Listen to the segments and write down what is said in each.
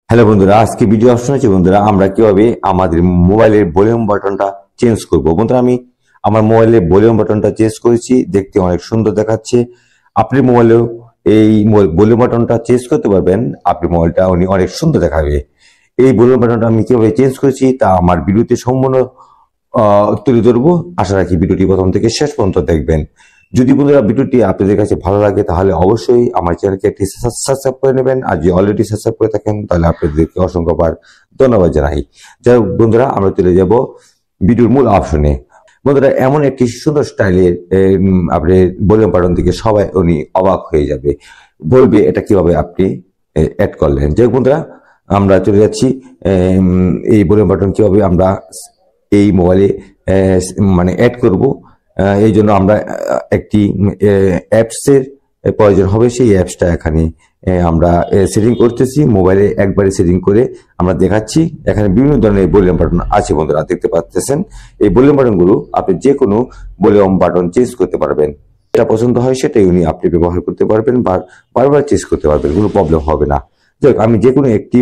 Hello বন্ধুরা, আজকে video option আছে বন্ধুরা। আমরা কিভাবে আমাদের মোবাইলের ভলিউম বাটনটা চেঞ্জ করব। বন্ধুরা, আমি আমার মোবাইলের ভলিউম বাটনটা চেঞ্জ করেছি, দেখতে অনেক সুন্দর দেখাচ্ছে। আপনি মোবাইলেও এই ভলিউম বাটনটা চেঞ্জ করতে পারবেন, আপনি মোবাইলটা অনেক সুন্দর দেখাবে। এই ভলিউম বাটনটা আমি কিভাবে চেঞ্জ করেছি তা আমার ভিডিওতে সম্পূর্ণ তুলে ধরবো। আশা রাখি ভিডিওটি প্রথম থেকে শেষ পর্যন্ত দেখবেন। যদি বন্ধুরা ভিডিওটি আপনাদের কাছে ভালো লাগে তাহলে অবশ্যই আমার চ্যানেলকে একটি সাবস্ক্রাইব করে নেবেন, আর যদি অলরেডি সাবস্ক্রাইব করে থাকেন তাহলে আপনাদেরকে অসংখ্যবার ধন্যবাদ জানাই। যাই হোক বন্ধুরা, আমরা চলে যাব ভিডিওর মূল অপশনে। বন্ধুরা, এমন একটি সুন্দর স্টাইলের আপনি ভলিউম বাটন থেকে সবাই অবাক হয়ে যাবে, বলবে এটা কিভাবে আপনি অ্যাড করলেন। যাই হোক বন্ধুরা, আমরা চলে যাচ্ছি এই ভলিউম বাটন কিভাবে আমরা এই মোবাইলে মানে অ্যাড করব। এই জন্য আমরা একটি অ্যাপসের প্রয়োজন হবে। সেই অ্যাপসটা এখানে আমরা সেটিং করতেছি। মোবাইলে একবারে সেটিং করে আমরা দেখাচ্ছি। এখানে বিভিন্ন ধরনের ভলিউম বাটন আছে বন্ধুরা, দেখতে পাচ্ছেন। এই ভলিউম বাটনগুলো আপনি যে কোনো ভলিউম বাটন চেঞ্জ করতে পারবেন। যেটা পছন্দ হয় সেটাই আপনি ব্যবহার করতে পারবেন, বারবার চেঞ্জ করতে পারবেন, কোনো প্রবলেম হবে না। যাই হোক, আমি যে কোনো একটি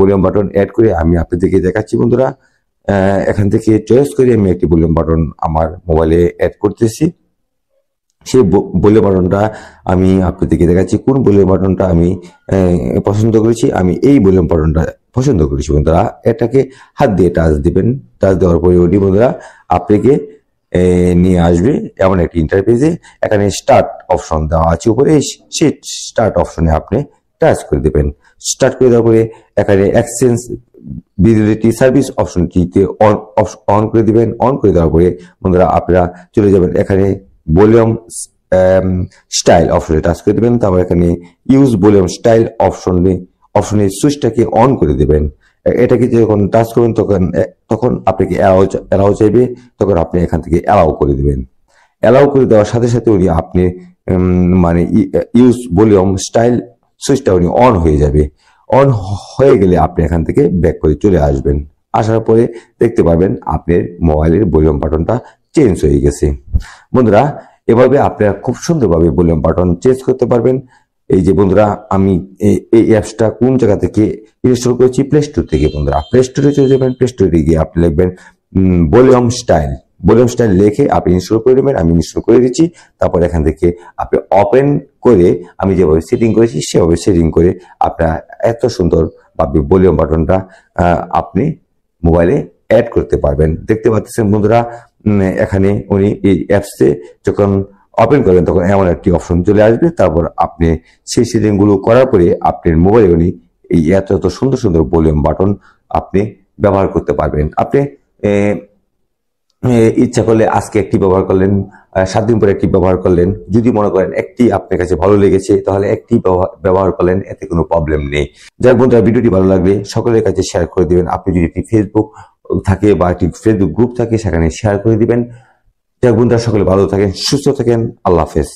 ভলিউম বাটন অ্যাড করে আমি আপনাদেরকে দেখাচ্ছি বন্ধুরা। এখান থেকে চয়েস করে আমি একটি ভলিউম বাটন আমার মোবাইলে অ্যাড করতেছি। সেই ভলিউম বাটনটা আমি আপনাদেরকে দেখাচ্ছি। কোন ভলিউম বাটনটা আমি পছন্দ করেছি, আমি এই ভলিউম বাটনটা পছন্দ করেছি বন্ধুরা। এটাকে হাত দিয়ে টাচ দিবেন। টাচ দেওয়ার পরে ওটি বন্ধুরা আপনাকে নিয়ে আসবে এমন একটি ইন্টারফেসে। এখানে স্টার্ট অপশন দেওয়া আছে উপরে, সেই স্টার্ট অপশনে আপনি টাচ করে দেবেন। স্টার্ট করে দেওয়ার পরে এখানে এক্সচেঞ্জ ভিজিবিলিটি সার্ভিস অপশনটিতে অন করে দিবেন। অন করে দেওয়ার পরে বন্ধুরা আপনারা চলে যাবেন এখানে ভলিউম স্টাইল অপশনে টাচ করে দেবেন। তারপর এখানে ইউজ ভলিউম স্টাইল অপশনে সুইচটাকে অন করে দেবেন। এটাকে যখন টাচ করবেন তখন আপনাকে অ্যালাউ চাইবে, তখন আপনি এখান থেকে অ্যালাউ করে দিবেন। অ্যালাউ করে দেওয়ার সাথে সাথে আপনি মানে ইউজ ভলিউম স্টাইল সুইচটা অন হয়ে যাবে। অন হয়ে গেলে আপনি এখান থেকে ব্যাক করে চলে আসবেন। আসার পরে দেখতে পাবেন আপনার মোবাইলের ভলিউম বাটনটা চেঞ্জ হয়ে গেছে। বন্ধুরা, এভাবে আপনারা খুব সুন্দরভাবে ভলিউম বাটন চেঞ্জ করতে পারবেন। এই যে বন্ধুরা, আমি এই অ্যাপসটা কোন জায়গা থেকে ইনস্টল করেছি, প্লে স্টোর থেকে। বন্ধুরা, প্লে স্টোরে চলে যাবেন। প্লে স্টোরে গিয়ে আপনি লিখবেন ভলিউম স্টাইল। ভলিউম স্টাইল লিখে আপনি ইনস্টল করে নেবেন। আমি ইনস্টল করে দিচ্ছি। তারপর এখান থেকে আপনি ওপেন করে আমি যেভাবে সেটিং করেছি সেভাবে সেটিং করে আপনার এত সুন্দর ভাবে ভলিউম বাটনটা আপনি মোবাইলে অ্যাড করতে পারবেন। দেখতে পাচ্ছেন বন্ধুরা, এখানে এই অ্যাপসে যখন ওপেন করবেন তখন এমন একটি অপশন চলে আসবে। তারপর আপনি সেই সেটিং গুলো করার পরে আপনার মোবাইলে এই এত সুন্দর সুন্দর ভলিউম বাটন আপনি ব্যবহার করতে পারবেন। আপনি ইচ্ছা করলে আজকে একটি ব্যবহার করলেন, 7 দিন পরে একটি ব্যবহার করলেন। যদি মনে করেন একটি আপনার কাছে ভালো লেগেছে তাহলে একটি ব্যবহার করলেন, এতে কোনো প্রবলেম নেই। যাই বন্ধুরা, ভিডিওটি ভালো লাগলে সকলের কাছে শেয়ার করে দিবেন। আপনি যদি একটি ফেসবুক থাকে বা একটি ফেসবুক গ্রুপ থাকে সেখানে শেয়ার করে দিবেন। যাই বন্ধুরা, সকলে ভালো থাকেন, সুস্থ থাকেন। আল্লাহ হাফেজ।